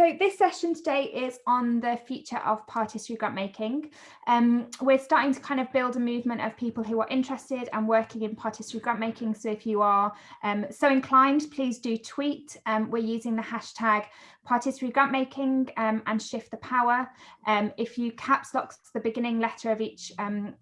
So this session today is on the future of participatory grantmaking. We're starting to kind of build a movement of people who are interested and working in participatory grantmaking. So if you are so inclined, please do tweet. We're using the hashtag participatory grantmaking and shift the power. If you caps lock the beginning letter of each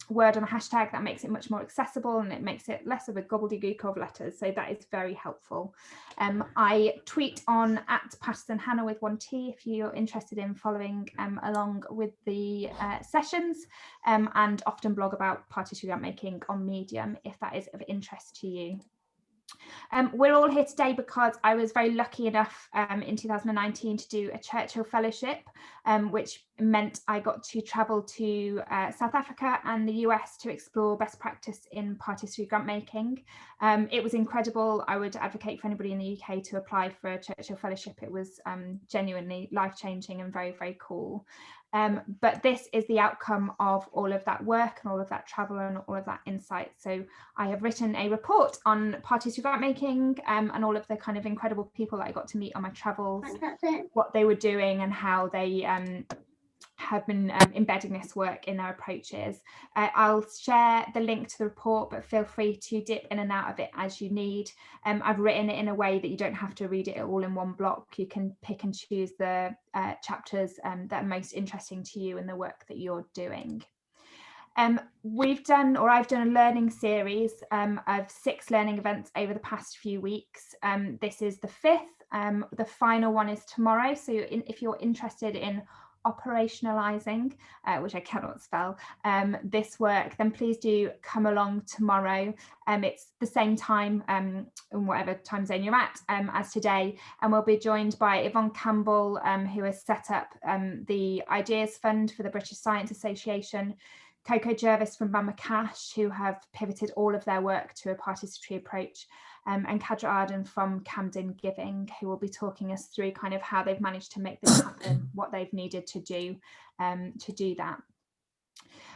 word on a hashtag, that makes it much more accessible and it makes it less of a gobbledygook of letters. So that is very helpful. I tweet on @PattersonHannah with 1T if you're interested in following along with the sessions, and often blog about participatory grantmaking on Medium if that is of interest to you. We're all here today because I was very lucky enough in 2019 to do a Churchill Fellowship, which meant I got to travel to South Africa and the US to explore best practice in participatory grantmaking. It was incredible. I would advocate for anybody in the UK to apply for a Churchill Fellowship. It was genuinely life-changing and very, very cool. But this is the outcome of all of that work and all of that travel and all of that insight. So I have written a report on participatory grantmaking and all of the kind of incredible people that I got to meet on my travels, what they were doing and how they have been embedding this work in their approaches. I'll share the link to the report, but feel free to dip in and out of it as you need. I've written it in a way that you don't have to read it all in one block. You can pick and choose the chapters that are most interesting to you in the work that you're doing. I've done a learning series of 6 learning events over the past few weeks. This is the 5th. The final one is tomorrow. So if you're interested in operationalizing, which I cannot spell, this work, then please do come along tomorrow. It's the same time in whatever time zone you're at as today, and we'll be joined by Yvonne Campbell, who has set up the Ideas Fund for the British Science Association, Coco Jervis from Bamakash, who have pivoted all of their work to a participatory approach, and Kadra Arden from Camden Giving, who will be talking us through kind of how they've managed to make this happen, what they've needed to do that.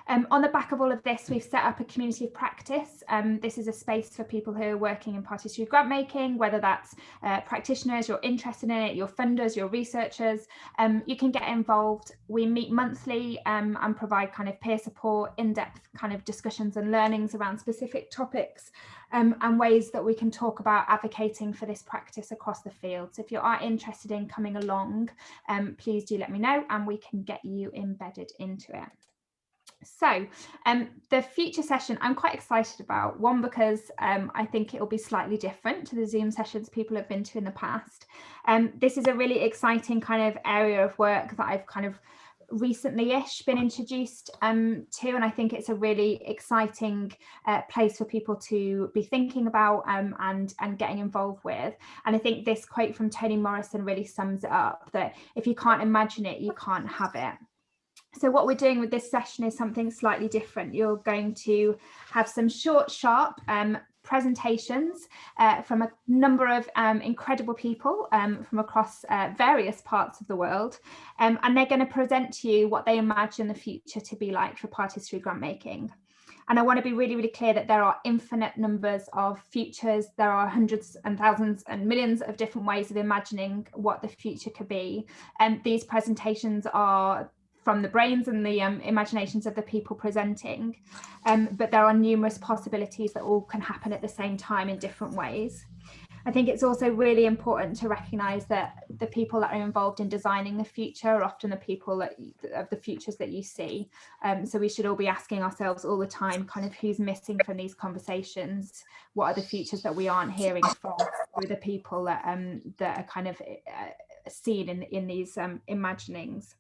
On the back of all of this, we've set up a community of practice. This is a space for people who are working in participatory grantmaking, whether that's practitioners, you're interested in it, your funders, your researchers. You can get involved. We meet monthly and provide kind of peer support, in-depth kind of discussions and learnings around specific topics, and ways that we can talk about advocating for this practice across the field. So if you are interested in coming along, please do let me know and we can get you embedded into it. So the future session I'm quite excited about, one because I think it will be slightly different to the Zoom sessions people have been to in the past. This is a really exciting kind of area of work that I've kind of recently-ish been introduced to, and I think it's a really exciting place for people to be thinking about and getting involved with. And I think this quote from Toni Morrison really sums it up, that if you can't imagine it, you can't have it. So what we're doing with this session is something slightly different. You're going to have some short, sharp presentations from a number of incredible people from across various parts of the world, and they're going to present to you what they imagine the future to be like for participatory grantmaking. And I want to be really, really clear that there are infinite numbers of futures. There are hundreds and thousands and millions of different ways of imagining what the future could be. And these presentations are from the brains and the imaginations of the people presenting, but there are numerous possibilities that all can happen at the same time in different ways. I think it's also really important to recognise that the people that are involved in designing the future are often the people of the futures that you see. So we should all be asking ourselves all the time, kind of who's missing from these conversations? What are the futures that we aren't hearing from? Who are the people that are kind of seen in these imaginings?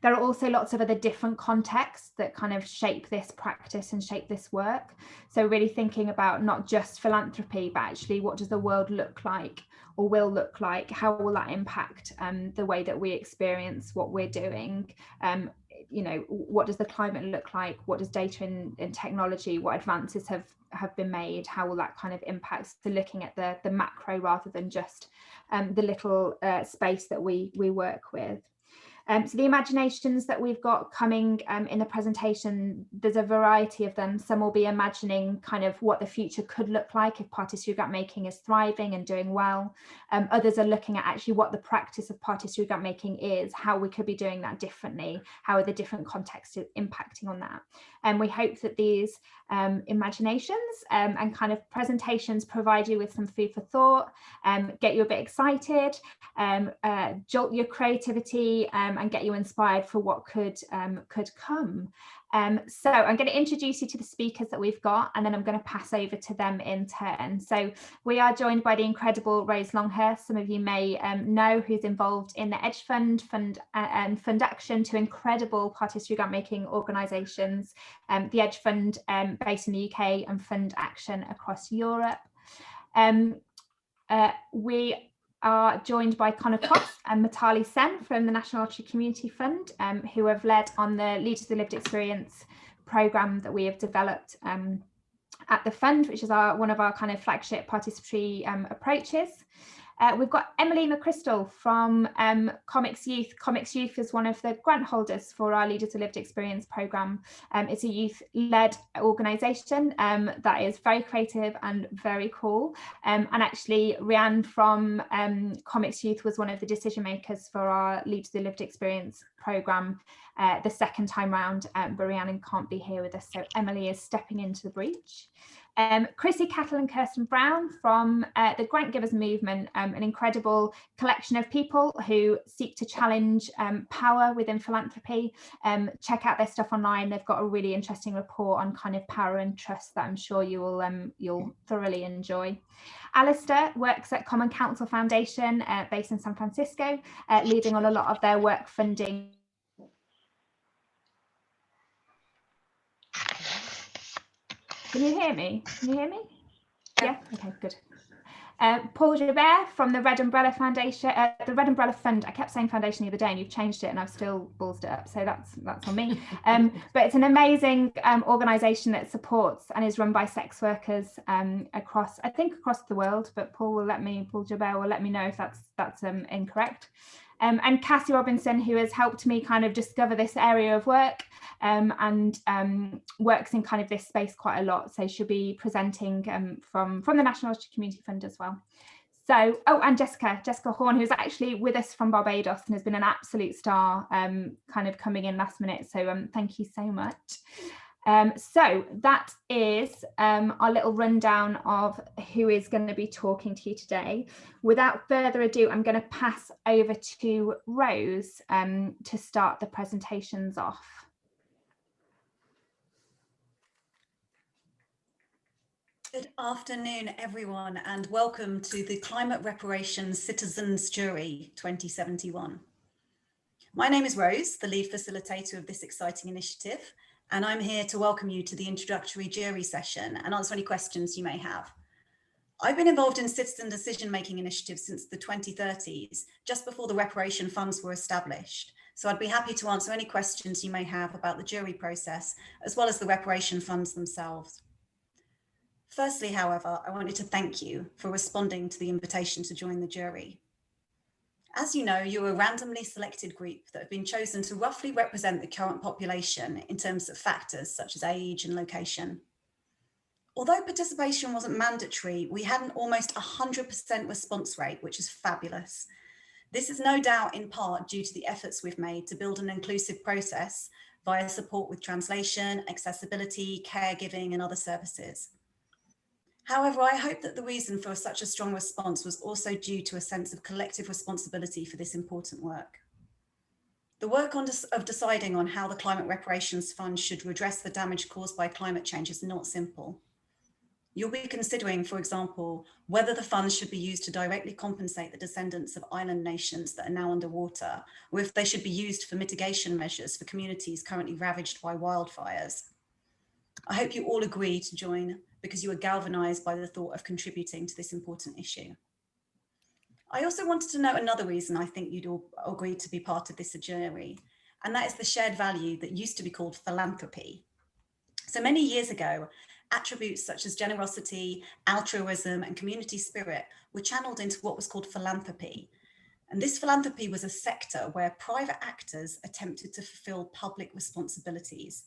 There are also lots of other different contexts that kind of shape this practice and shape this work. So really thinking about not just philanthropy, but actually what does the world look like or will look like? How will that impact the way that we experience what we're doing? You know, what does the climate look like? What does data and technology, what advances have been made? How will that kind of impact? So looking at the macro rather than just the little space that we work with. So the imaginations that we've got coming in the presentation, there's a variety of them. Some will be imagining kind of what the future could look like if participatory grant making is thriving and doing well. Others are looking at actually what the practice of participatory grant making is, how we could be doing that differently, how are the different contexts impacting on that. And we hope that these imaginations and kind of presentations provide you with some food for thought, get you a bit excited, jolt your creativity, and get you inspired for what could come. So I'm going to introduce you to the speakers that we've got, and then I'm going to pass over to them in turn. So we are joined by the incredible Rose Longhurst, some of you may know, who's involved in the Edge Fund and Fund Action, two incredible participatory grant making organisations, the Edge Fund based in the UK and Fund Action across Europe. We are joined by Conor Cross and Mitali Sen from the National Lottery Community Fund, who have led on the Leaders of the Lived Experience programme that we have developed at the fund, which is one of our kind of flagship participatory approaches. We've got McChrystal from Comics Youth. Comics Youth is one of the grant holders for our Leaders of Lived Experience programme. It's a youth-led organisation that is very creative and very cool. And actually, Rhiannon from Comics Youth was one of the decision makers for our Leaders of the Lived Experience programme the second time round, but Rhiannon can't be here with us, so Emily is stepping into the breach. Chrissy Cattle and Ciorsdan Brown from the GrantGivers movement, an incredible collection of people who seek to challenge power within philanthropy. Check out their stuff online. They've got a really interesting report on kind of power and trust that I'm sure you will you'll thoroughly enjoy. Allistair works at Common Council Foundation based in San Francisco, leading on a lot of their work funding. Can you hear me? Can you hear me? Yeah, okay, good. Paul-Gilbert from the Red Umbrella Foundation, the Red Umbrella Fund. I kept saying foundation the other day and you've changed it and I've still ballsed it up, so that's on me. But it's an amazing organisation that supports and is run by sex workers across the world, but Paul-Gilbert will let me know if that's incorrect. And Cassie Robinson, who has helped me kind of discover this area of work and works in kind of this space quite a lot. So she'll be presenting from the National Lottery Community Fund as well. So, and Jessica Horn, who's actually with us from Barbados and has been an absolute star kind of coming in last minute. So thank you so much. So that is our little rundown of who is going to be talking to you today. Without further ado, I'm going to pass over to Rose to start the presentations off. Good afternoon, everyone, and welcome to the Climate Reparations Citizens Jury 2071. My name is Rose, the lead facilitator of this exciting initiative, and I'm here to welcome you to the introductory jury session and answer any questions you may have. I've been involved in citizen decision-making initiatives since the 2030s, just before the reparation funds were established. So I'd be happy to answer any questions you may have about the jury process, as well as the reparation funds themselves. Firstly, however, I wanted to thank you for responding to the invitation to join the jury. As you know, you're a randomly selected group that have been chosen to roughly represent the current population in terms of factors such as age and location. Although participation wasn't mandatory, we had an almost 100% response rate, which is fabulous. This is no doubt in part due to the efforts we've made to build an inclusive process via support with translation, accessibility, caregiving, and other services. However, I hope that the reason for such a strong response was also due to a sense of collective responsibility for this important work. The work of deciding on how the Climate Reparations Fund should redress the damage caused by climate change is not simple. You'll be considering, for example, whether the funds should be used to directly compensate the descendants of island nations that are now underwater, or if they should be used for mitigation measures for communities currently ravaged by wildfires. I hope you all agree to join because you are galvanized by the thought of contributing to this important issue. I also wanted to note another reason I think you'd all agree to be part of this jury, and that is the shared value that used to be called philanthropy. So many years ago, attributes such as generosity, altruism, and community spirit were channeled into what was called philanthropy. And this philanthropy was a sector where private actors attempted to fulfill public responsibilities.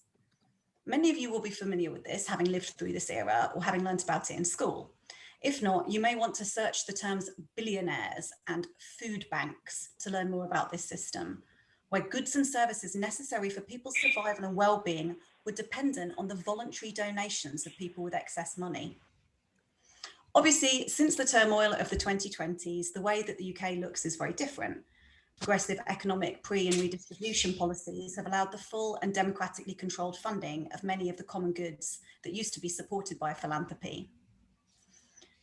Many of you will be familiar with this, having lived through this era or having learnt about it in school. If not, you may want to search the terms billionaires and food banks to learn more about this system, where goods and services necessary for people's survival and well-being were dependent on the voluntary donations of people with excess money. Obviously, since the turmoil of the 2020s, the way that the UK looks is very different. Progressive economic pre- and redistribution policies have allowed the full and democratically controlled funding of many of the common goods that used to be supported by philanthropy.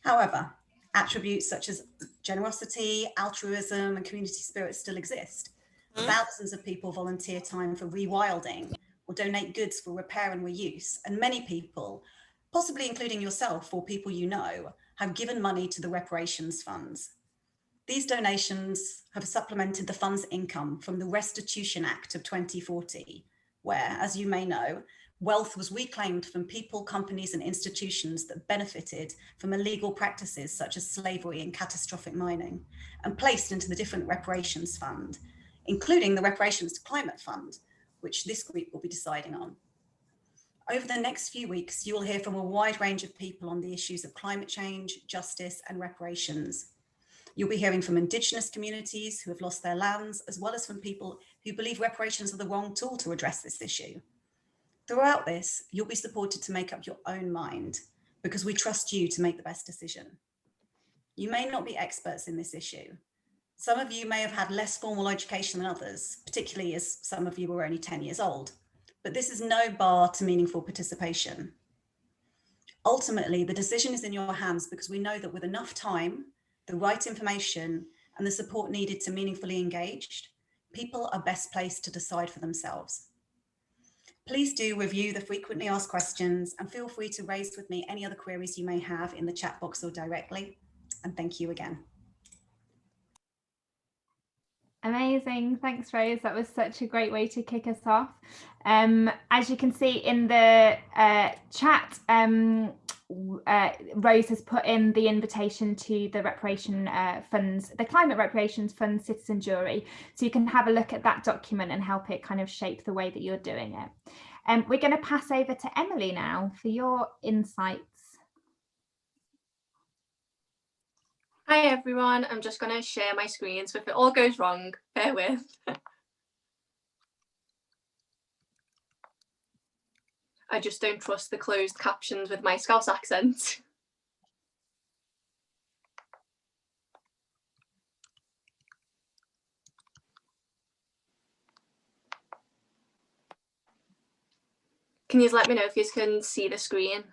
However, attributes such as generosity, altruism, and community spirit still exist. Thousands of people volunteer time for rewilding or donate goods for repair and reuse, and many people, possibly including yourself or people you know, have given money to the reparations funds. These donations have supplemented the fund's income from the Restitution Act of 2040, where, as you may know, wealth was reclaimed from people, companies, and institutions that benefited from illegal practices such as slavery and catastrophic mining, and placed into the different reparations fund, including the Reparations to Climate Fund, which this group will be deciding on. Over the next few weeks, you will hear from a wide range of people on the issues of climate change, justice, and reparations. You'll be hearing from Indigenous communities who have lost their lands, as well as from people who believe reparations are the wrong tool to address this issue. Throughout this, you'll be supported to make up your own mind, because we trust you to make the best decision. You may not be experts in this issue. Some of you may have had less formal education than others, particularly as some of you were only 10 years old, but this is no bar to meaningful participation. Ultimately, the decision is in your hands because we know that with enough time, the right information, and the support needed to meaningfully engage, people are best placed to decide for themselves. Please do review the frequently asked questions and feel free to raise with me any other queries you may have in the chat box or directly. And thank you again. Amazing. Thanks, Rose. That was such a great way to kick us off. As you can see in the chat, Rose has put in the invitation to the reparation funds, the Climate Reparations Fund Citizen Jury, so you can have a look at that document and help it kind of shape the way that you're doing it. We're going to pass over to Emily now for your insights. Hi everyone, I'm just going to share my screen, so if it all goes wrong, bear with. I just don't trust the closed captions with my Scouse accent. Can you let me know if you can see the screen?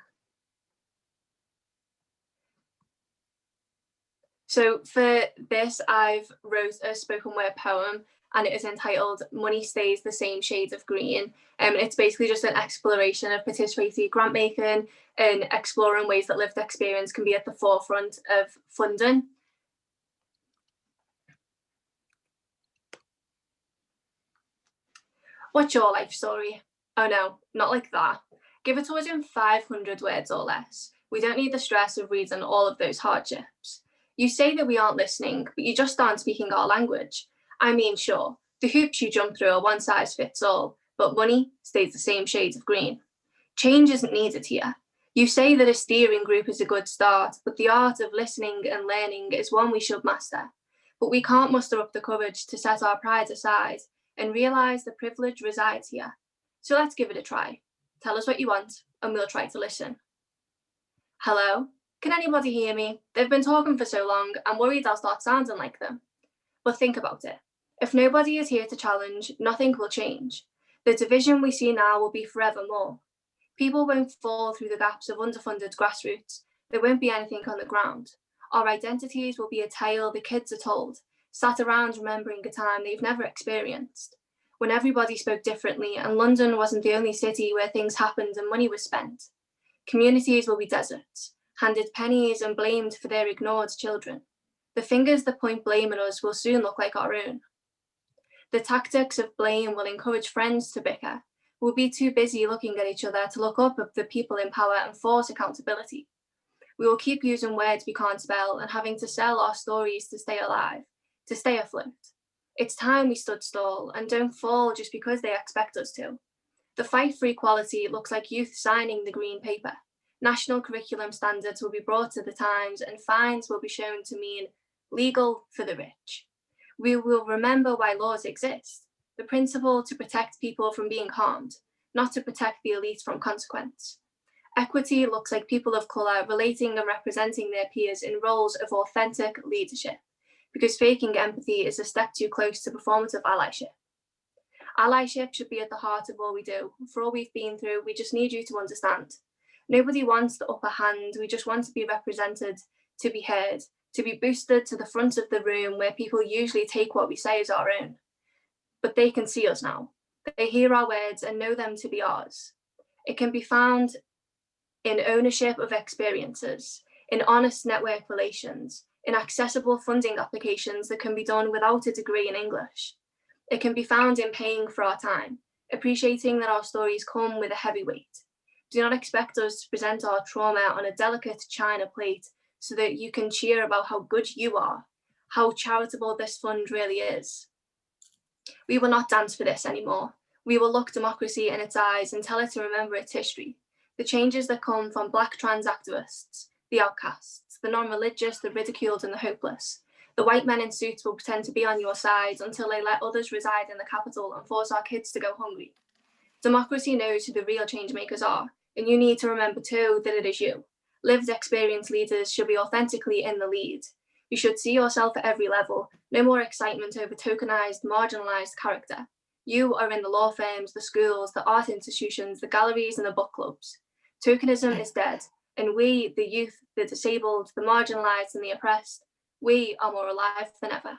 So for this, I've wrote a spoken word poem, and it is entitled Money Stays the Same Shades of Green. It's basically just an exploration of participatory grant making and exploring ways that lived experience can be at the forefront of funding. What's your life story? Oh no, not like that. Give it to us in 500 words or less. We don't need the stress of reading all of those hardships. You say that we aren't listening, but you just aren't speaking our language. I mean, sure, the hoops you jump through are one size fits all, but money stays the same shades of green. Change isn't needed here. You say that a steering group is a good start, but the art of listening and learning is one we should master. But we can't muster up the courage to set our pride aside and realise the privilege resides here. So let's give it a try. Tell us what you want, and we'll try to listen. Hello? Can anybody hear me? They've been talking for so long, I'm worried I'll start sounding like them. But think about it. If nobody is here to challenge, nothing will change. The division we see now will be forevermore. People won't fall through the gaps of underfunded grassroots. There won't be anything on the ground. Our identities will be a tale the kids are told, sat around remembering a time they've never experienced. When everybody spoke differently and London wasn't the only city where things happened and money was spent. Communities will be deserts, handed pennies and blamed for their ignored children. The fingers that point blame at us will soon look like our own. The tactics of blame will encourage friends to bicker. We'll be too busy looking at each other to look up at the people in power and force accountability. We will keep using words we can't spell and having to sell our stories to stay alive. to stay afloat. It's time we stood still and don't fall just because they expect us to. The fight for equality looks like youth signing the green paper. National curriculum standards will be brought to the times and fines will be shown to mean legal for the rich. We will remember why laws exist, the principle to protect people from being harmed, not to protect the elite from consequence. Equity looks like people of colour relating and representing their peers in roles of authentic leadership, because faking empathy is a step too close to performative allyship. Allyship should be at the heart of all we do. For all we've been through, we just need you to understand. Nobody wants the upper hand, we just want to be represented, to be heard, to be boosted to the front of the room where people usually take what we say as our own. But they can see us now. They hear our words and know them to be ours. It can be found in ownership of experiences, in honest network relations, in accessible funding applications that can be done without a degree in English. It can be found in paying for our time, appreciating that our stories come with a heavy weight. Do not expect us to present our trauma on a delicate china plate so that you can cheer about how good you are, how charitable this fund really is. We will not dance for this anymore. We will look democracy in its eyes and tell it to remember its history. The changes that come from Black trans activists, the outcasts, the non-religious, the ridiculed and the hopeless. The white men in suits will pretend to be on your side until they let others reside in the capital and force our kids to go hungry. Democracy knows who the real change makers are, and you need to remember too that it is you. Lived experience leaders should be authentically in the lead. You should see yourself at every level, no more excitement over tokenized, marginalized character. You are in the law firms, the schools, the art institutions, the galleries and the book clubs. Tokenism is dead, and we, the youth, the disabled, the marginalized and the oppressed, we are more alive than ever.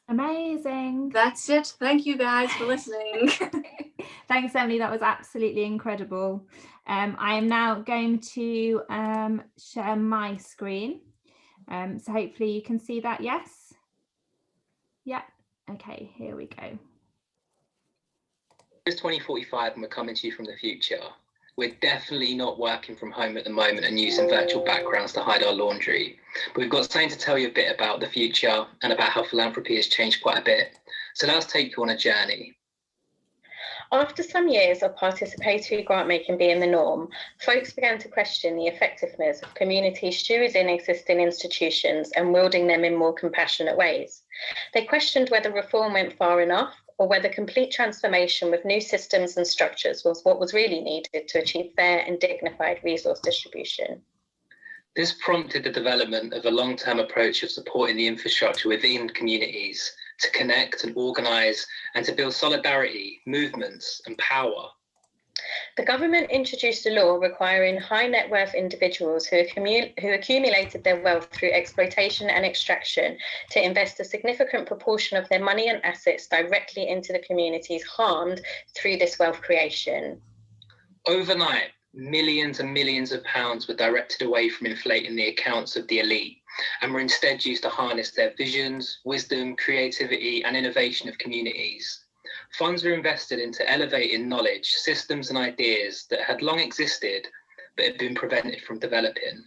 Amazing. That's it. Thank you guys for listening. Thanks, Emily. That was absolutely incredible. I am now going to share my screen. So hopefully you can see that, yes? Yeah. Okay, here we go. It's 2045 and we're coming to you from the future. We're definitely not working from home at the moment and using virtual backgrounds to hide our laundry. But we've got something to tell you a bit about the future and about how philanthropy has changed quite a bit. So let's take you on a journey. After some years of participatory grant-making being the norm, folks began to question the effectiveness of communities stewarding existing institutions and wielding them in more compassionate ways. They questioned whether reform went far enough or whether complete transformation with new systems and structures was what was really needed to achieve fair and dignified resource distribution. This prompted the development of a long-term approach of supporting the infrastructure within communities to connect and organise and to build solidarity, movements and power. The government introduced a law requiring high net worth individuals who accumulated their wealth through exploitation and extraction to invest a significant proportion of their money and assets directly into the communities harmed through this wealth creation. Overnight, millions and millions of pounds were directed away from inflating the accounts of the elite and were instead used to harness their visions, wisdom, creativity and innovation of communities. Funds were invested into elevating knowledge, systems and ideas that had long existed but had been prevented from developing.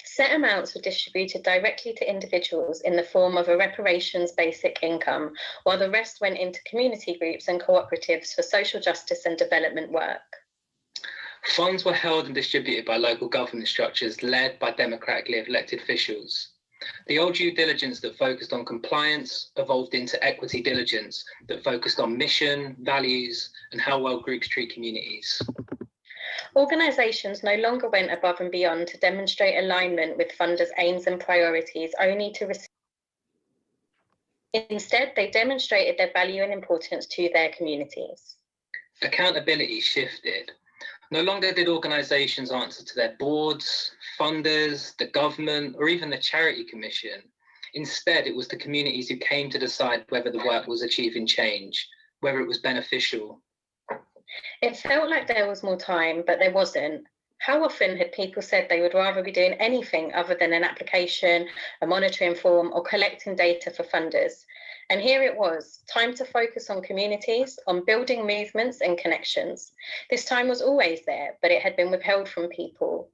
Set amounts were distributed directly to individuals in the form of a reparations basic income, while the rest went into community groups and cooperatives for social justice and development work. Funds were held and distributed by local government structures led by democratically elected officials. The old due diligence that focused on compliance evolved into equity diligence that focused on mission, values, and how well groups treat communities. Organisations no longer went above and beyond to demonstrate alignment with funders' aims and priorities only to receive. Instead, they demonstrated their value and importance to their communities. Accountability shifted. No longer did organisations answer to their boards, funders, the government, or even the Charity Commission. Instead, it was the communities who came to decide whether the work was achieving change, whether it was beneficial. It felt like there was more time, but there wasn't. How often had people said they would rather be doing anything other than an application, a monitoring form, or collecting data for funders? And here it was, time to focus on communities, on building movements and connections. This time was always there, but it had been withheld from people.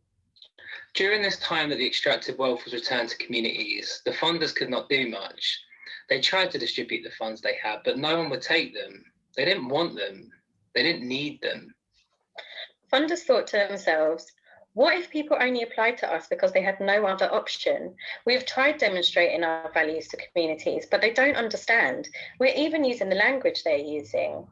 During this time that the extracted wealth was returned to communities, the funders could not do much. They tried to distribute the funds they had, but no one would take them. They didn't want them. They didn't need them. Funders thought to themselves, what if people only applied to us because they had no other option? We've tried demonstrating our values to communities, but they don't understand. We're even using the language they're using.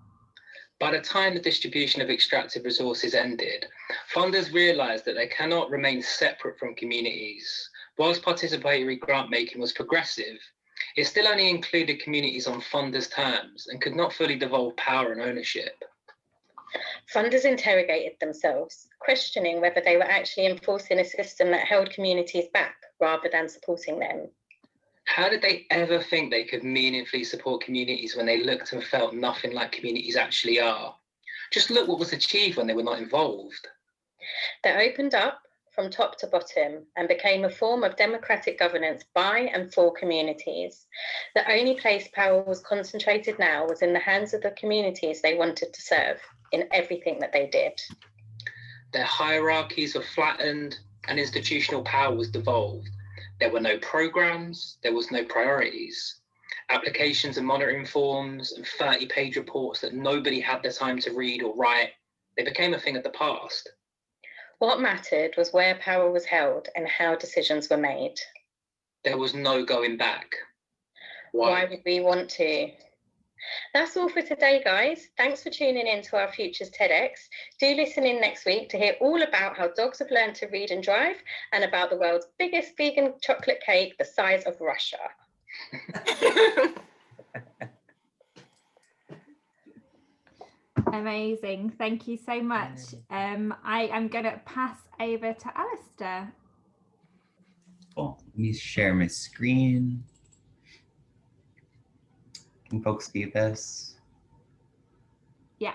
By the time the distribution of extracted resources ended, funders realised that they cannot remain separate from communities. Whilst participatory grant making was progressive, it still only included communities on funders' terms and could not fully devolve power and ownership. Funders interrogated themselves, questioning whether they were actually enforcing a system that held communities back rather than supporting them. How did they ever think they could meaningfully support communities when they looked and felt nothing like communities actually are? Just look what was achieved when they were not involved. They opened up from top to bottom and became a form of democratic governance by and for communities. The only place power was concentrated now was in the hands of the communities they wanted to serve in everything that they did. Their hierarchies were flattened and institutional power was devolved. There were no programs, there was no priorities. Applications and monitoring forms and 30-page reports that nobody had the time to read or write, they became a thing of the past. What mattered was where power was held and how decisions were made. There was no going back. Why would we want to? That's all for today, guys. Thanks for tuning in to our Futures TEDx. Do listen in next week to hear all about how dogs have learned to read and drive and about the world's biggest vegan chocolate cake the size of Russia. Amazing. Thank you so much. I am going to pass over to Allistair. Cool. Let me share my screen. Can folks see this? Yeah.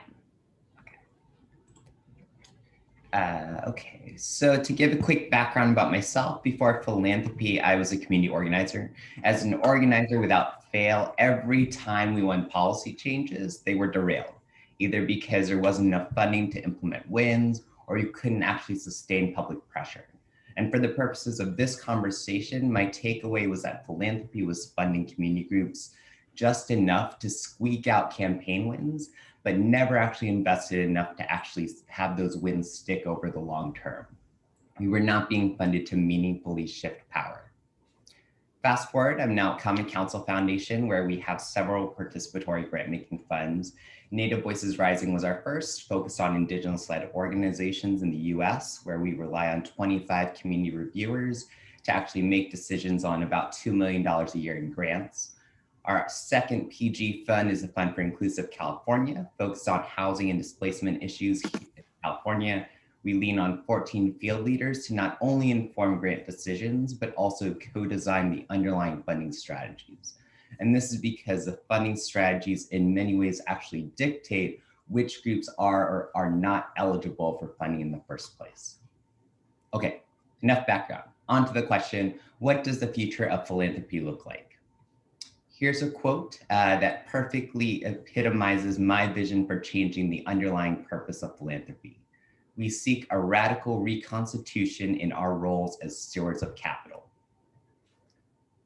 Okay, so to give a quick background about myself, before philanthropy, I was a community organizer. As an organizer without fail, every time we won policy changes, they were derailed, either because there wasn't enough funding to implement wins, or you couldn't actually sustain public pressure. And for the purposes of this conversation, my takeaway was that philanthropy was funding community groups just enough to squeak out campaign wins, but never actually invested enough to actually have those wins stick over the long term. We were not being funded to meaningfully shift power. Fast forward, I'm now at Common Council Foundation, where we have several participatory grant-making funds. Native Voices Rising was our first, focused on Indigenous-led organizations in the US, where we rely on 25 community reviewers to actually make decisions on about $2 million a year in grants. Our second PG fund is a fund for Inclusive California, focused on housing and displacement issues in California. We lean on 14 field leaders to not only inform grant decisions, but also co-design the underlying funding strategies. And this is because the funding strategies in many ways actually dictate which groups are or are not eligible for funding in the first place. Okay, enough background. On to the question, what does the future of philanthropy look like? Here's a quote that perfectly epitomizes my vision for changing the underlying purpose of philanthropy. We seek a radical reconstitution in our roles as stewards of capital.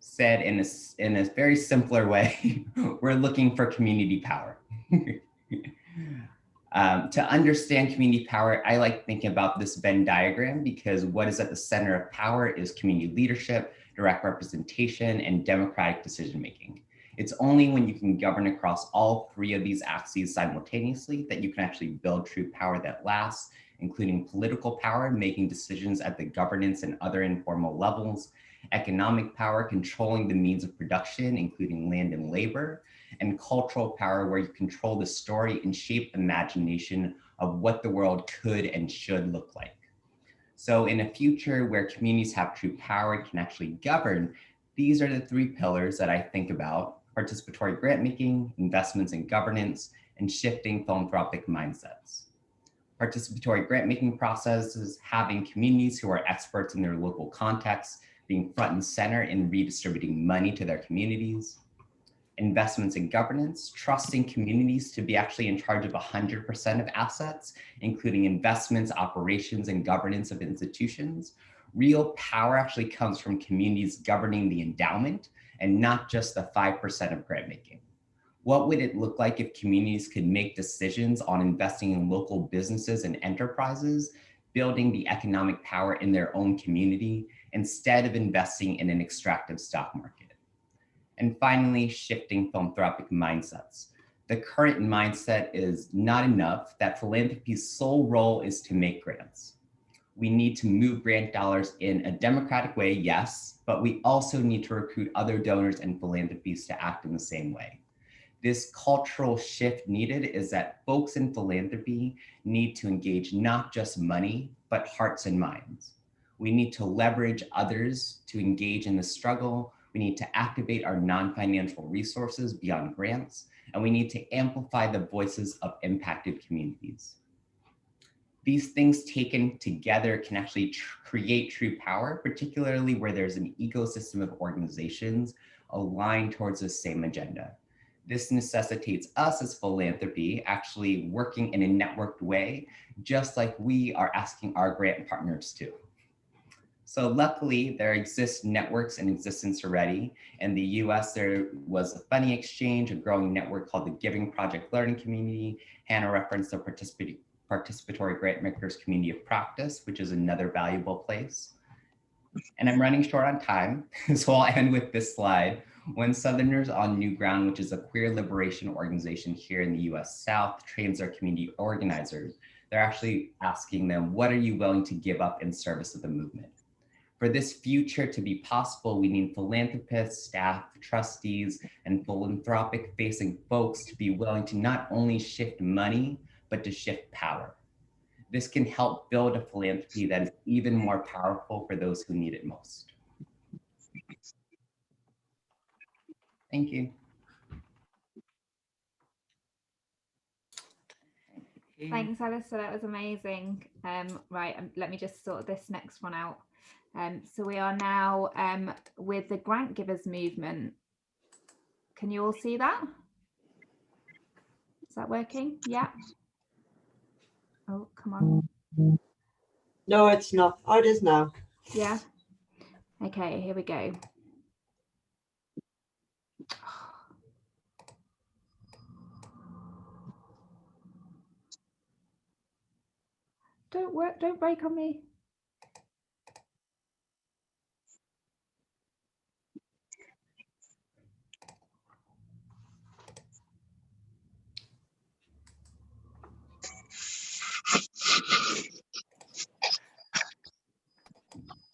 Said in a very simpler way, we're looking for community power. To understand community power, I like thinking about this Venn diagram because what is at the center of power is community leadership, direct representation, and democratic decision-making. It's only when you can govern across all three of these axes simultaneously that you can actually build true power that lasts, including political power, making decisions at the governance and other informal levels, economic power, controlling the means of production, including land and labor, and cultural power, where you control the story and shape imagination of what the world could and should look like. So in a future where communities have true power and can actually govern, these are the three pillars that I think about: participatory grant making, investments in governance, and shifting philanthropic mindsets. Participatory grant making processes, having communities who are experts in their local contexts, being front and center in redistributing money to their communities. Investments in governance, trusting communities to be actually in charge of 100% of assets, including investments, operations, and governance of institutions, Real power actually comes from communities governing the endowment and not just the 5% of grant making. What would it look like if communities could make decisions on investing in local businesses and enterprises, building the economic power in their own community instead of investing in an extractive stock market? And finally, shifting philanthropic mindsets. The current mindset is not enough, that philanthropy's sole role is to make grants. We need to move grant dollars in a democratic way, yes, but we also need to recruit other donors and philanthropies to act in the same way. This cultural shift needed is that folks in philanthropy need to engage not just money, but hearts and minds. We need to leverage others to engage in the struggle. We need to activate our non-financial resources beyond grants, and we need to amplify the voices of impacted communities. These things taken together can actually create true power, particularly where there's an ecosystem of organizations aligned towards the same agenda. This necessitates us as philanthropy actually working in a networked way, just like we are asking our grant partners to. So luckily, there exist networks in existence already. In the US, there was a funding exchange, a growing network called the Giving Project Learning Community. Hannah referenced the Participatory Grantmakers Community of Practice, which is another valuable place. And I'm running short on time, so I'll end with this slide. When Southerners on New Ground, which is a queer liberation organization here in the US South, trains their community organizers, they're actually asking them, what are you willing to give up in service of the movement? For this future to be possible, we need philanthropists, staff, trustees, and philanthropic facing folks to be willing to not only shift money, but to shift power. This can help build a philanthropy that is even more powerful for those who need it most. Thank you. Thanks, Allistair, that was amazing. Right, let me just sort this next one out. So we are now with the GrantGivers movement. Can you all see that? Is that working? Yeah. Oh, come on. No, it's not. Oh, it is now. Yeah. Okay, here we go. Don't break on me.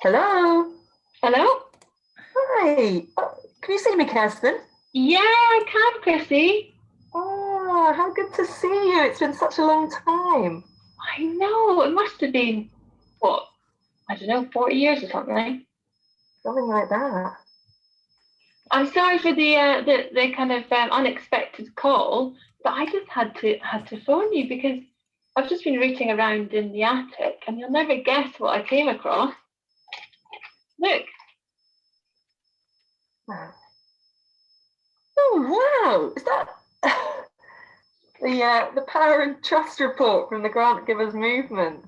Hello. Hello? Hi. Can you see me, Churchill? Yeah, I can, Chrissy. Oh, how good to see you. It's been such a long time. I know, it must have been, what, I don't know, 40 years or something. Something like that. I'm sorry for the kind of unexpected call, but I just had to phone you because I've just been rooting around in the attic and you'll never guess what I came across. Look. Oh, wow. Is that the Power and Trust report from the GrantGivers movement?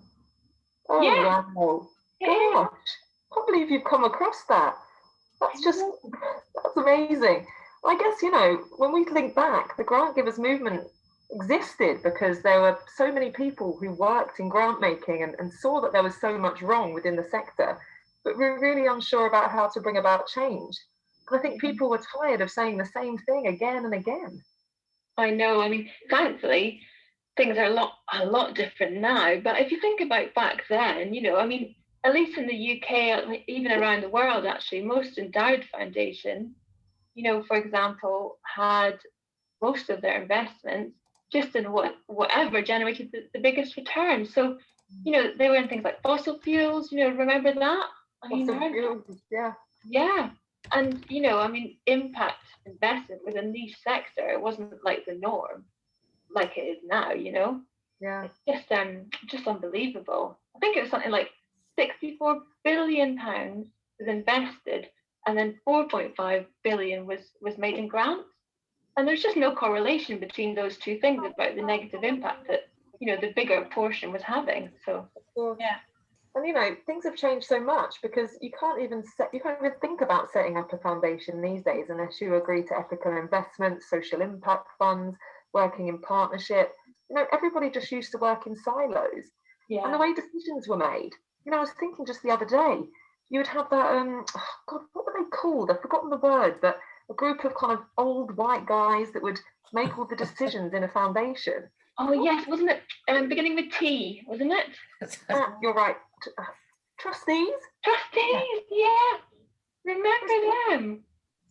Oh, yeah. Wow. Yeah. Gosh. I can't believe you've come across that. That's amazing. I guess, you know, when we think back, the GrantGivers movement existed because there were so many people who worked in grant making and saw that there was so much wrong within the sector, but we're really unsure about how to bring about change. And I think people were tired of saying the same thing again and again. I know, I mean, thankfully, things are a lot different now, but if you think about back then, you know, I mean, at least in the UK, even around the world, actually, most endowed foundations, you know, for example, had most of their investments just in whatever generated the biggest return. So, you know, they were in things like fossil fuels, you know, remember that? Yeah. Yeah. And, you know, I mean, impact investment was a niche sector. It wasn't like the norm, like it is now, you know? Yeah. It's just unbelievable. I think it was something like £64 billion was invested, and then 4.5 billion was made in grants. And there's just no correlation between those two things about the negative impact that, you know, the bigger portion was having. So, yeah. And you know, things have changed so much because you can't even think about setting up a foundation these days unless you agree to ethical investments, social impact funds, working in partnership. You know, everybody just used to work in silos. Yeah. And the way decisions were made. You know, I was thinking just the other day, you would have that oh God, what were they called? I've forgotten the word, but a group of kind of old white guys that would make all the decisions in a foundation. Oh yes, wasn't it beginning with T, wasn't it? You're right. Trustees? Trustees, yeah. Remember them?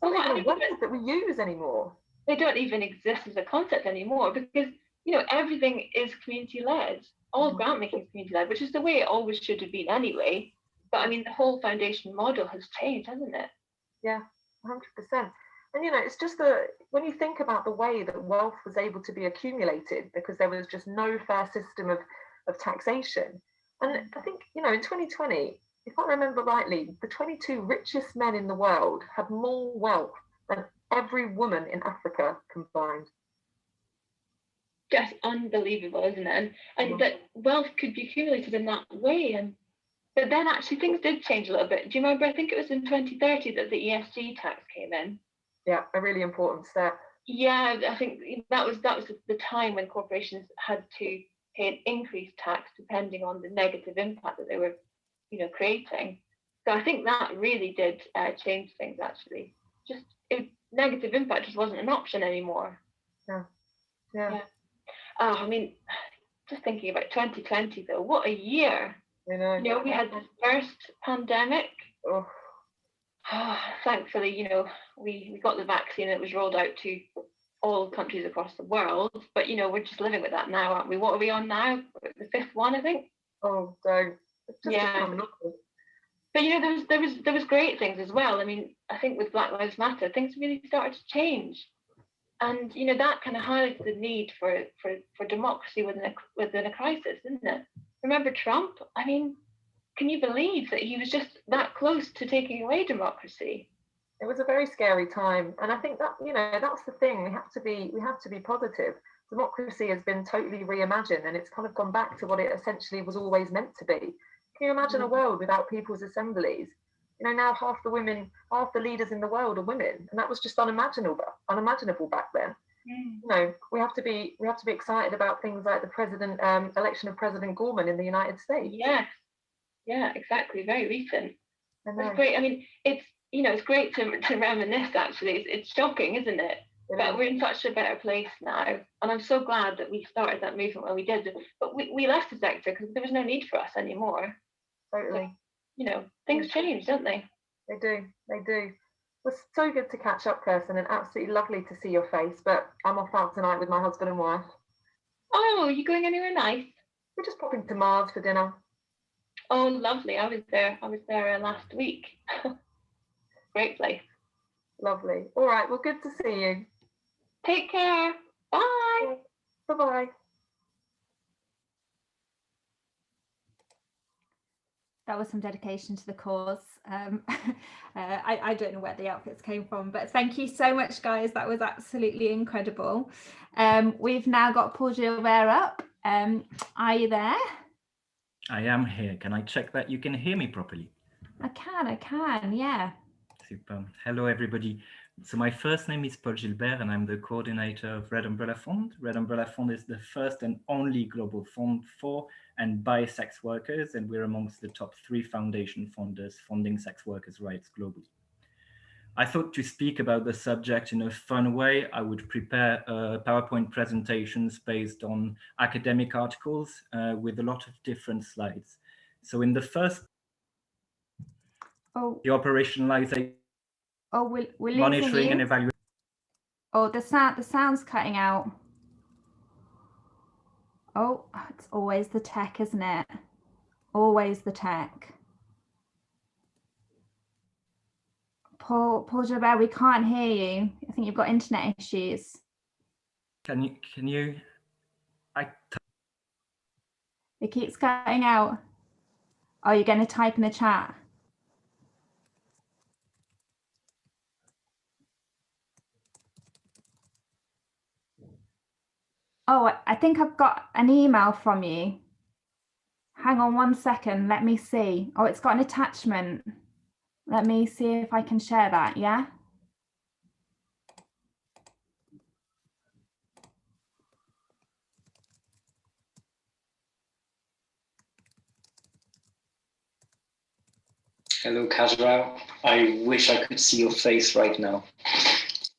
It's not even a word that we use anymore. They don't even exist as a concept anymore because, you know, everything is community led. All grant making is community led, which is the way it always should have been anyway. But I mean, the whole foundation model has changed, hasn't it? Yeah, 100%. And you know, it's just when you think about the way that wealth was able to be accumulated because there was just no fair system of taxation. And I think, you know, in 2020, if I remember rightly, the 22 richest men in the world had more wealth than every woman in Africa combined. Just unbelievable, isn't it? And that wealth could be accumulated in that way. But then actually things did change a little bit. Do you remember? I think it was in 2030 that the ESG tax came in. Yeah, a really important step. Yeah, I think that was the time when corporations had to pay an increased tax depending on the negative impact that they were, you know, creating. So I think that really did change things. Actually, just negative impact just wasn't an option anymore. Yeah. Oh, I mean, just thinking about 2020 though, what a year! You know, we had the first pandemic. Oh, thankfully, you know, we got the vaccine and it was rolled out to all countries across the world. But, you know, we're just living with that now, aren't we? What are we on now? The fifth one, I think. Oh, don't. Yeah. But, you know, there was great things as well. I mean, I think with Black Lives Matter, things really started to change. And, you know, that kind of highlights the need for democracy within a crisis, isn't it? Remember Trump? I mean, can you believe that he was just that close to taking away democracy? It was a very scary time, and I think that, you know, that's the thing. We have to be positive. Democracy has been totally reimagined, and it's kind of gone back to what it essentially was always meant to be. Can you imagine a world without people's assemblies? You know, now half the leaders in the world are women, and that was just unimaginable back then. You know, we have to be excited about things like the election of President Gorman in the United States. Yeah, exactly. Very recent. It's great. I mean, it's, you know, it's great to reminisce. Actually, it's shocking, isn't it? But we're in such a better place now, and I'm so glad that we started that movement when we did. But we left the sector because there was no need for us anymore. Totally. So, you know, things change, don't they? They do. It was so good to catch up, Kirsten, and absolutely lovely to see your face. But I'm off out tonight with my husband and wife. Oh, are you going anywhere nice? We're just popping to Mars for dinner. Oh, lovely. I was there last week. Great place. Lovely. All right. Well, good to see you. Take care. Bye. Bye-bye. That was some dedication to the cause. I don't know where the outfits came from, but thank you so much, guys. That was absolutely incredible. We've now got Paul-Gilbert up. Are you there? I am here. Can I check that you can hear me properly? I can, yeah. Super. Hello, everybody. So my first name is Paul-Gilbert, and I'm the coordinator of Red Umbrella Fund. Red Umbrella Fund is the first and only global fund for and by sex workers, and we're amongst the top 3 foundation funders funding sex workers' rights globally. I thought to speak about the subject in a fun way, I would prepare PowerPoint presentations based on academic articles with a lot of different slides. So in the first, the operationalization, we're monitoring and evaluation. Oh, the sound's cutting out. Oh, it's always the tech, isn't it? Always the tech. Paul-Gilbert, we can't hear you. I think you've got internet issues. Can you? It keeps cutting out. Oh, you're going to type in the chat. Oh, I think I've got an email from you. Hang on 1 second, let me see. Oh, it's got an attachment. Let me see if I can share that, yeah? Hello, Kajra. I wish I could see your face right now.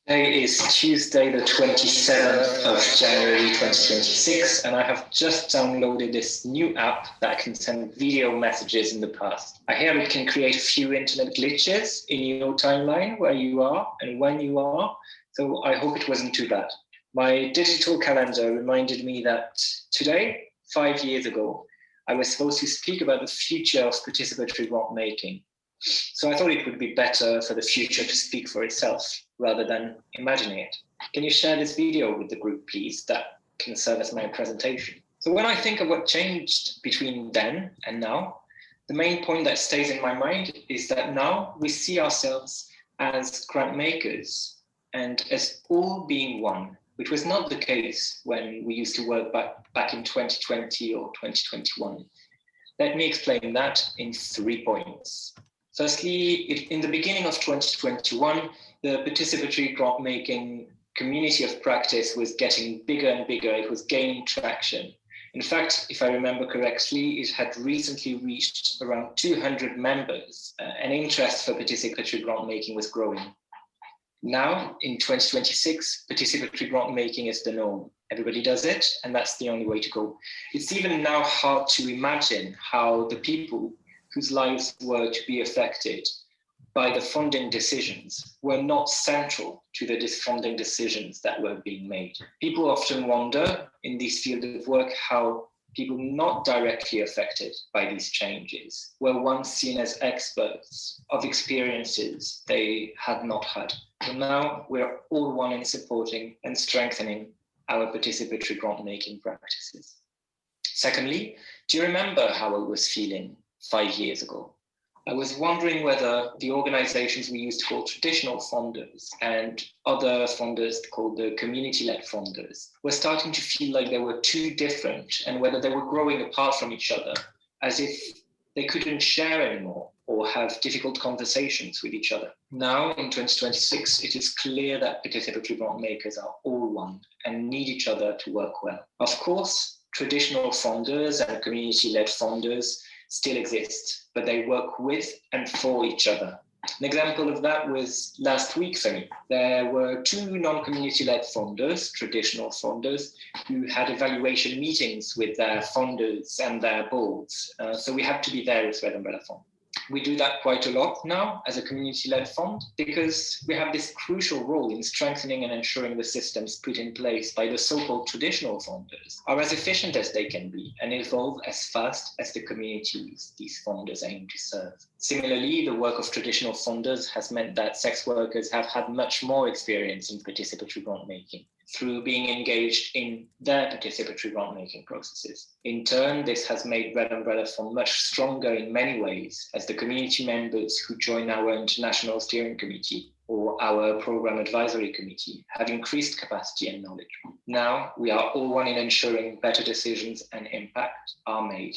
Today is Tuesday, the 27th of January 2026, and I have just downloaded this new app that can send video messages in the past. I hear it can create a few internet glitches in your timeline where you are and when you are, so I hope it wasn't too bad. My digital calendar reminded me that today, 5 years ago, I was supposed to speak about the future of participatory grant making. So I thought it would be better for the future to speak for itself rather than imagining it. Can you share this video with the group, please? That can serve as my presentation. So when I think of what changed between then and now, the main point that stays in my mind is that now we see ourselves as grant makers and as all being one, which was not the case when we used to work back in 2020 or 2021. Let me explain that in 3 points. Firstly, in the beginning of 2021, the participatory grant making community of practice was getting bigger and bigger. It was gaining traction. In fact, if I remember correctly, it had recently reached around 200 members, and interest for participatory grant making was growing. Now, in 2026, participatory grant making is the norm. Everybody does it, and that's the only way to go. It's even now hard to imagine how the people whose lives were to be affected by the funding decisions were not central to the funding decisions that were being made. People often wonder in this field of work how people not directly affected by these changes were once seen as experts of experiences they had not had. So now we're all one in supporting and strengthening our participatory grant making practices. Secondly, do you remember how I was feeling 5 years ago? I was wondering whether the organizations we used to call traditional funders and other funders called the community-led funders were starting to feel like they were too different, and whether they were growing apart from each other, as if they couldn't share anymore or have difficult conversations with each other. Now in 2026, it is clear that participatory grant makers are all one and need each other to work well. Of course, traditional funders and community-led funders still exist, but they work with and for each other. An example of that was last week for me. There were 2 non-community-led funders, traditional funders, who had evaluation meetings with their funders and their boards. So we had to be there as Red Umbrella Fund. We do that quite a lot now as a community-led fund because we have this crucial role in strengthening and ensuring the systems put in place by the so-called traditional funders are as efficient as they can be and evolve as fast as the communities these funders aim to serve. Similarly, the work of traditional funders has meant that sex workers have had much more experience in participatory grant making through being engaged in their participatory grant making processes. In turn, this has made Red Umbrella Fund much stronger in many ways, as the community members who join our International Steering Committee or our Program Advisory Committee have increased capacity and knowledge. Now, we are all one in ensuring better decisions and impact are made,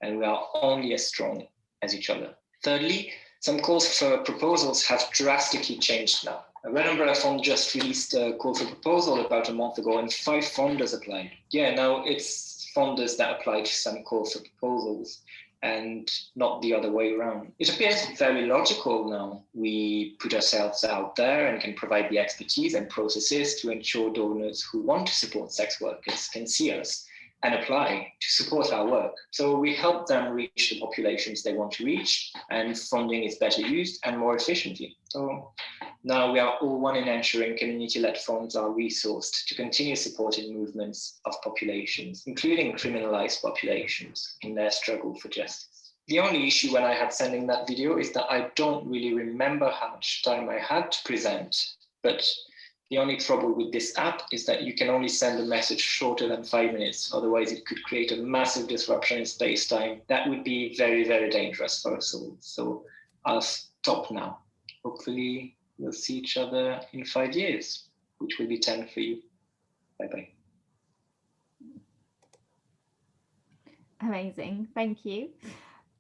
and we are only as strong as each other. Thirdly, some calls for proposals have drastically changed now. Red Umbrella Fund just released a call for proposal about a month ago, and 5 funders applied. Yeah, now it's funders that apply to some call for proposals and not the other way around. It appears very logical now. We put ourselves out there and can provide the expertise and processes to ensure donors who want to support sex workers can see us and apply to support our work. So we help them reach the populations they want to reach, and funding is better used and more efficiently. So now we are all one in ensuring community-led funds are resourced to continue supporting movements of populations, including criminalized populations, in their struggle for justice. The only issue when I had sending that video is that I don't really remember how much time I had to present, but the only trouble with this app is that you can only send a message shorter than 5 minutes. Otherwise, it could create a massive disruption in space-time. That would be very, very dangerous for us all. So I'll stop now. Hopefully, we'll see each other in 5 years, which will be 10 for you. Bye-bye. Amazing, thank you.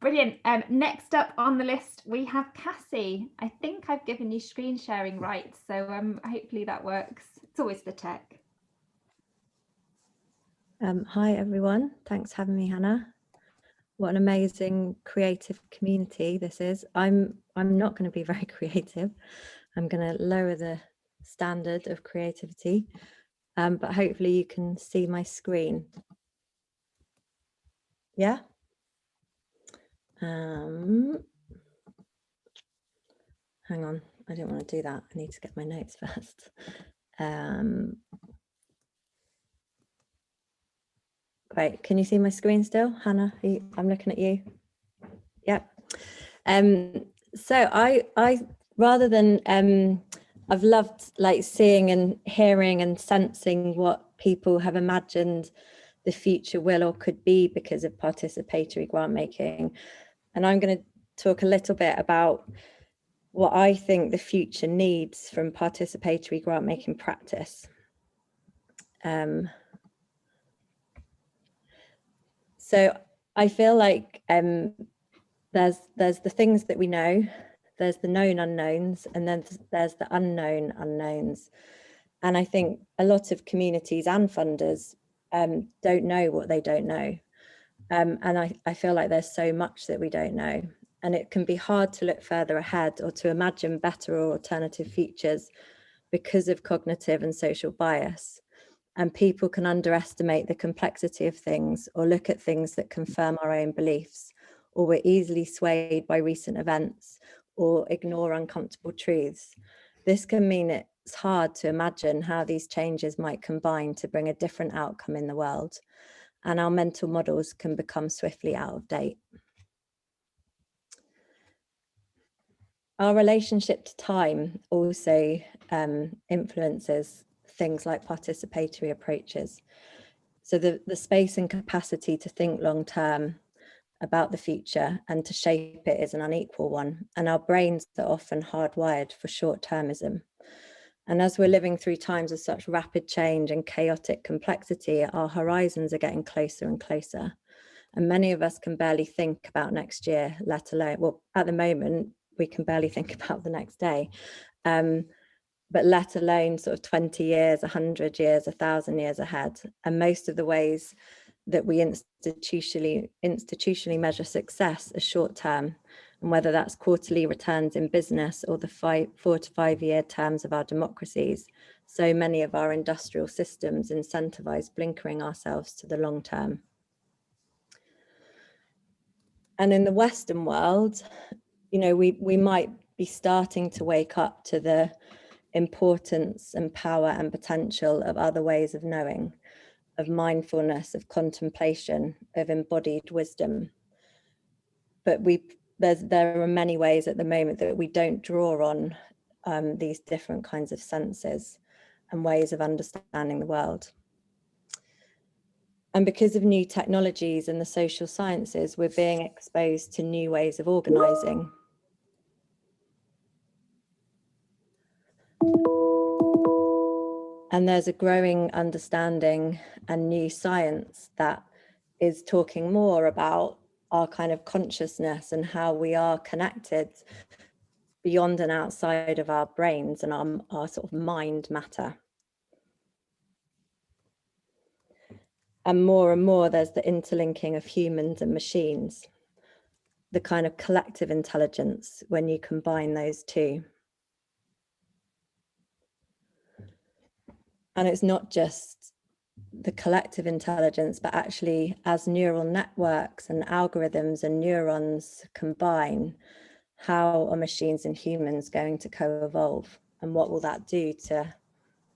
Brilliant. Next up on the list, we have Cassie. I think I've given you screen sharing rights, so hopefully that works. It's always the tech. Hi everyone, thanks for having me, Hannah. What an amazing creative community this is. I'm not going to be very creative. I'm going to lower the standard of creativity, but hopefully you can see my screen. Yeah. Hang on, I don't want to do that. I need to get my notes first. Great, can you see my screen still? Hannah, I'm looking at you. Yep. So I rather than I've loved like seeing and hearing and sensing what people have imagined the future will or could be because of participatory grant making. And I'm going to talk a little bit about what I think the future needs from participatory grant making practice. So I feel like there's the things that we know, there's the known unknowns, and then there's the unknown unknowns. And I think a lot of communities and funders don't know what they don't know. And I feel like there's so much that we don't know. And it can be hard to look further ahead or to imagine better or alternative futures because of cognitive and social bias. And people can underestimate the complexity of things or look at things that confirm our own beliefs, or we're easily swayed by recent events or ignore uncomfortable truths. This can mean it's hard to imagine how these changes might combine to bring a different outcome in the world, and our mental models can become swiftly out of date. Our relationship to time also influences things like participatory approaches. So the space and capacity to think long term about the future and to shape it is an unequal one, and our brains are often hardwired for short-termism. And as we're living through times of such rapid change and chaotic complexity, our horizons are getting closer and closer. And many of us can barely think about next year, let alone, well, at the moment, we can barely think about the next day, but let alone sort of 20 years, 100 years, 1,000 years ahead. And most of the ways that we institutionally measure success are short term, and whether that's quarterly returns in business or the 4 to 5 year terms of our democracies, so many of our industrial systems incentivize blinkering ourselves to the long term. And in the Western world, you know, we might be starting to wake up to the importance and power and potential of other ways of knowing, of mindfulness, of contemplation, of embodied wisdom. But there are many ways at the moment that we don't draw on these different kinds of senses and ways of understanding the world. And because of new technologies and the social sciences, we're being exposed to new ways of organizing. And there's a growing understanding and new science that is talking more about our kind of consciousness and how we are connected beyond and outside of our brains and our sort of mind matter. And more there's the interlinking of humans and machines, the kind of collective intelligence when you combine those two. And it's not just the collective intelligence, but actually as neural networks and algorithms and neurons combine, how are machines and humans going to co-evolve? And what will that do to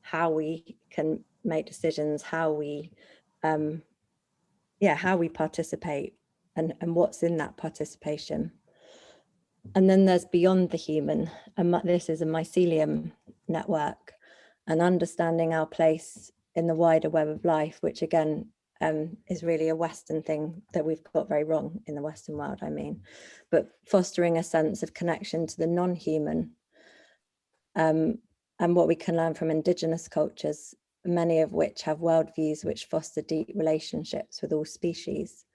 how we can make decisions, how we participate and what's in that participation. And then there's beyond the human, and this is a mycelium network, and understanding our place in the wider web of life, which again is really a Western thing that we've got very wrong in the Western world, I mean, but fostering a sense of connection to the non-human, and what we can learn from indigenous cultures, many of which have worldviews which foster deep relationships with all species.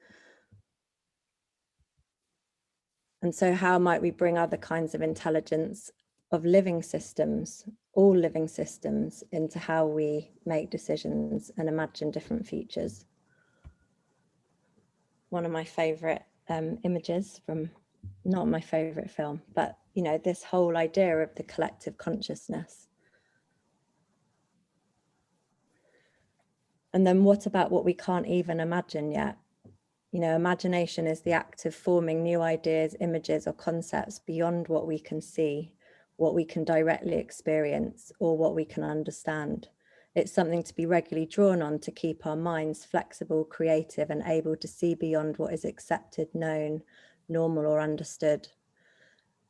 And so how might we bring other kinds of intelligence of living systems, all living systems, into how we make decisions and imagine different futures? One of my favorite images from, not my favorite film, but this whole idea of the collective consciousness. And then what about what we can't even imagine yet? Imagination is the act of forming new ideas, images, or concepts beyond what we can see, what we can directly experience, or what we can understand. It's something to be regularly drawn on to keep our minds flexible, creative, and able to see beyond what is accepted, known, normal, or understood.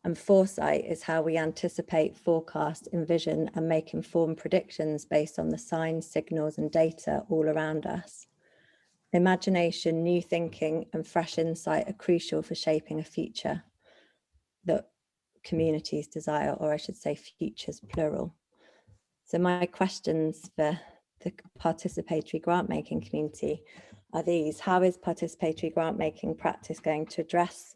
And foresight is how we anticipate, forecast, envision, and make informed predictions based on the signs, signals, and data all around us. Imagination, new thinking, and fresh insight are crucial for shaping a future that communities desire, or I should say futures plural. So my questions for the participatory grant-making community are these. How is participatory grant-making practice going to address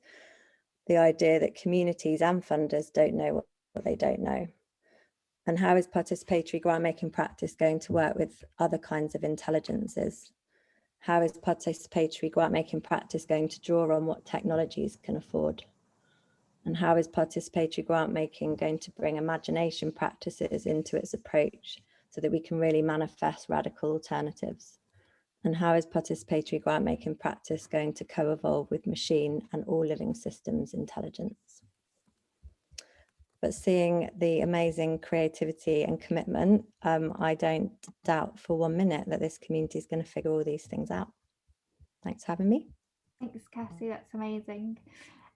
the idea that communities and funders don't know what they don't know? And how is participatory grant-making practice going to work with other kinds of intelligences? How is participatory grant-making practice going to draw on what technologies can afford? And how is participatory grant-making going to bring imagination practices into its approach so that we can really manifest radical alternatives? And how is participatory grant-making practice going to co-evolve with machine and all living systems intelligence? But seeing the amazing creativity and commitment, I don't doubt for 1 minute that this community is going to figure all these things out. Thanks for having me. Thanks, Cassie. That's amazing.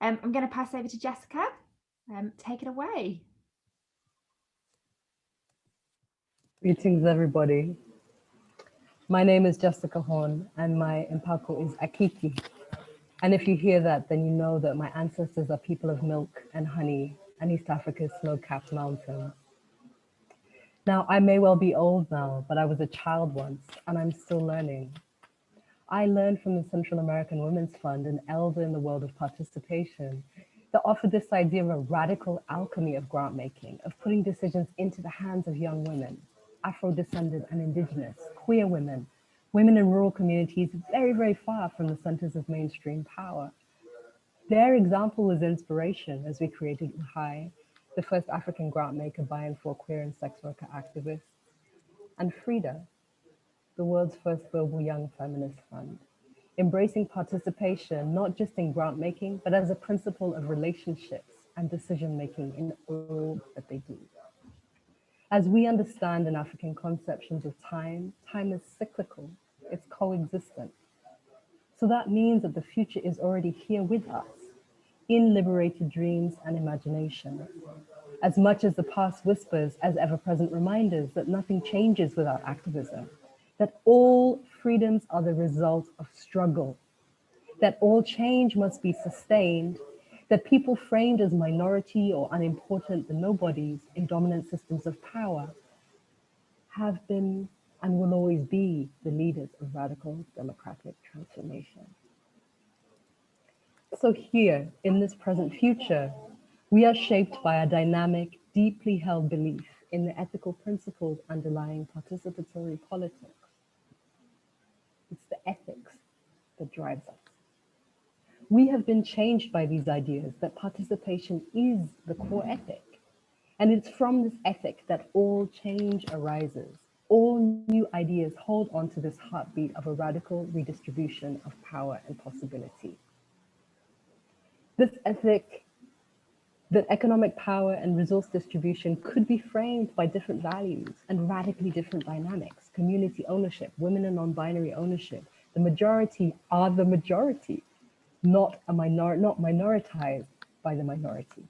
I'm going to pass over to Jessica. Take it away. Greetings, everybody. My name is Jessica Horn, and my Mpako is Akiki. And if you hear that, then you know that my ancestors are people of milk and honey and East Africa's snow-capped mountains. Now, I may well be old now, but I was a child once, and I'm still learning. I learned from the Central American Women's Fund, an elder in the world of participation, that offered this idea of a radical alchemy of grant making, of putting decisions into the hands of young women, Afro-descendant and indigenous, queer women, women in rural communities very, very far from the centers of mainstream power. Their example was inspiration as we created UHAI, the first African grant maker by and for queer and sex worker activists, and Frida, the world's first global young feminist fund, embracing participation, not just in grant making, but as a principle of relationships and decision making in all that they do. As we understand in African conceptions of time, time is cyclical, it's coexistent. So that means that the future is already here with us, in liberated dreams and imagination. As much as the past whispers as ever-present reminders that nothing changes without activism, that all freedoms are the result of struggle, that all change must be sustained, that people framed as minority or unimportant, the nobodies in dominant systems of power, have been and will always be the leaders of radical democratic transformation. So here, in this present future, we are shaped by a dynamic, deeply held belief in the ethical principles underlying participatory politics. It's the ethics that drives us. We have been changed by these ideas that participation is the core ethic. And it's from this ethic that all change arises. All new ideas hold on to this heartbeat of a radical redistribution of power and possibility. This ethic that economic power and resource distribution could be framed by different values and radically different dynamics: community ownership, women and non-binary ownership. The majority are the majority, not minoritized by the minority.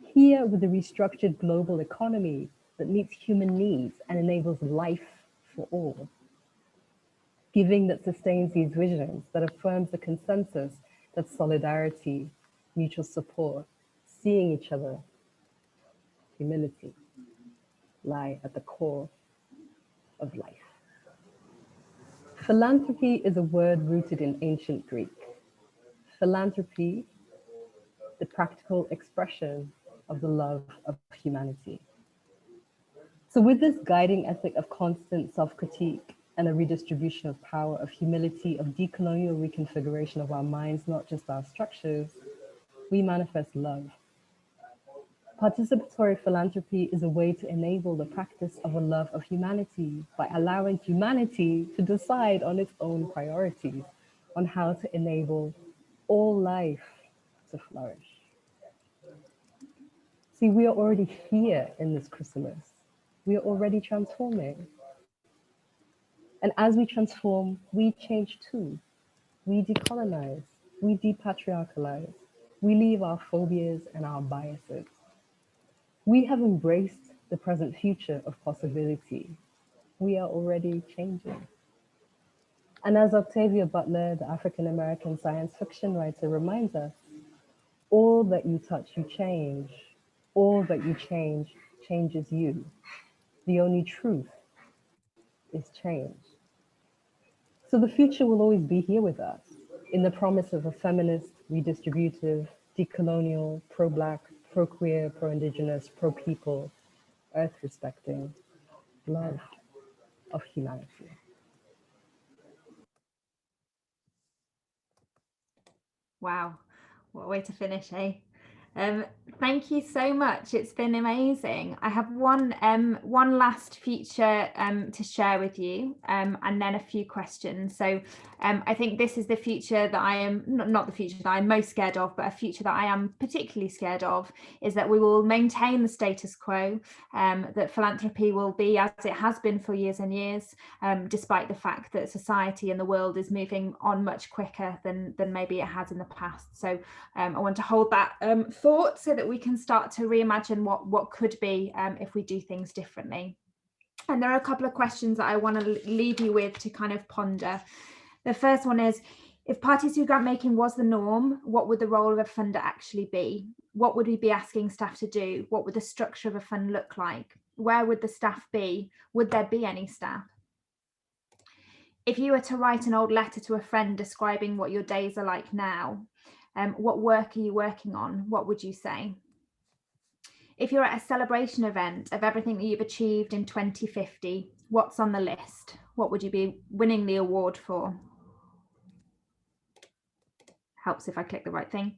Here, with a restructured global economy that meets human needs and enables life for all. Giving that sustains these visions, that affirms the consensus that solidarity, mutual support, seeing each other, humility, lie at the core of life. Philanthropy is a word rooted in ancient Greek. Philanthropy the practical expression of the love of humanity. So with this guiding ethic of constant self-critique and a redistribution of power, of humility, of decolonial reconfiguration of our minds, not just our structures, we manifest love. Participatory philanthropy is a way to enable the practice of a love of humanity by allowing humanity to decide on its own priorities, on how to enable all life to flourish. See, we are already here in this chrysalis. We are already transforming. And as we transform, we change too. We decolonize, we depatriarchalize, we leave our phobias and our biases. We have embraced the present future of possibility. We are already changing. And as Octavia Butler, the African-American science fiction writer, reminds us, all that you touch, you change. All that you change, changes you. The only truth is change. So the future will always be here with us, in the promise of a feminist, redistributive, decolonial, pro-Black, pro-queer, pro-Indigenous, pro-people, earth-respecting love of humanity. Wow, what a way to finish, eh? Thank you so much. It's been amazing. I have one last feature to share with you, and then a few questions. So I think this is the future that I am not the future that I'm most scared of, but a future that I am particularly scared of is that we will maintain the status quo, that philanthropy will be as it has been for years and years, despite the fact that society and the world is moving on much quicker than maybe it has in the past. So I want to hold that thought so that we can start to reimagine what could be if we do things differently. And there are a couple of questions that I want to leave you with to kind of ponder. The first one is, if participatory grant making was the norm, what would the role of a funder actually be? What would we be asking staff to do? What would the structure of a fund look like? Where would the staff be? Would there be any staff? If you were to write an old letter to a friend describing what your days are like now, what work are you working on? What would you say? If you're at a celebration event of everything that you've achieved in 2050, what's on the list? What would you be winning the award for? Helps if I click the right thing.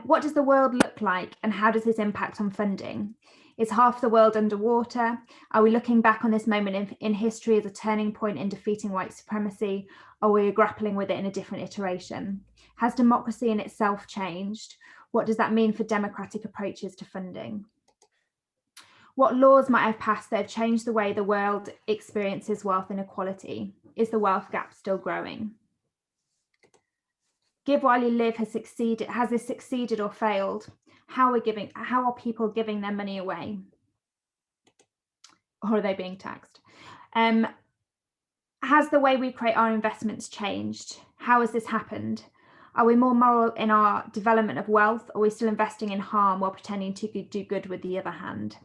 What does the world look like and how does this impact on funding? Is half the world underwater? Are we looking back on this moment in history as a turning point in defeating white supremacy? Or are we grappling with it in a different iteration? Has democracy in itself changed? What does that mean for democratic approaches to funding? What laws might have passed that have changed the way the world experiences wealth inequality? Is the wealth gap still growing? Give while you live has this succeeded or failed? How are people giving their money away? Or are they being taxed? Has the way we create our investments changed? How has this happened? Are we more moral in our development of wealth? Or are we still investing in harm while pretending to do good with the other hand?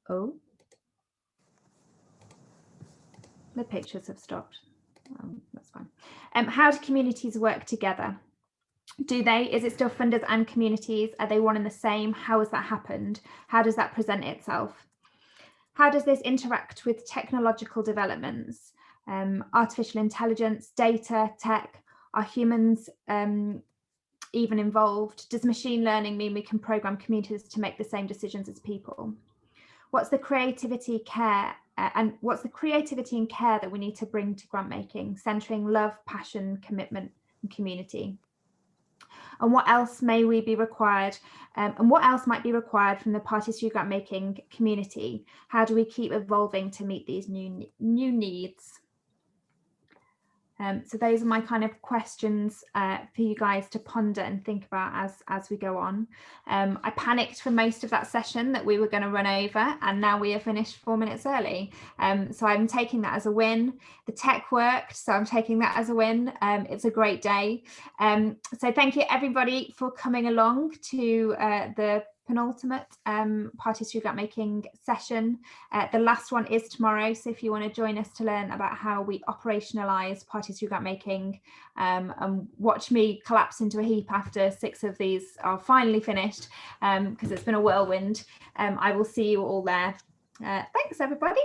Oh, the pictures have stopped. That's fine. How do communities work together? Is it still funders and communities? Are they one and the same? How has that happened? How does that present itself? How does this interact with technological developments? Artificial intelligence, data, tech, are humans even involved? Does machine learning mean we can program communities to make the same decisions as people? What's the creativity, care, and what's the creativity and care that we need to bring to grant making, centering love, passion, commitment, and community? And what else may we be required? And what else might be required from the participatory grant making community? How do we keep evolving to meet these new needs? So those are my kind of questions for you guys to ponder and think about as we go on. I panicked for most of that session that we were going to run over, and now we are finished 4 minutes early. So I'm taking that as a win. The tech worked, so I'm taking that as a win. It's a great day. So thank you everybody for coming along to the penultimate participatory grant making session. The last one is tomorrow, so if you want to join us to learn about how we operationalise participatory grant making and watch me collapse into a heap after 6 of these are finally finished, because it's been a whirlwind, I will see you all there. Thanks everybody.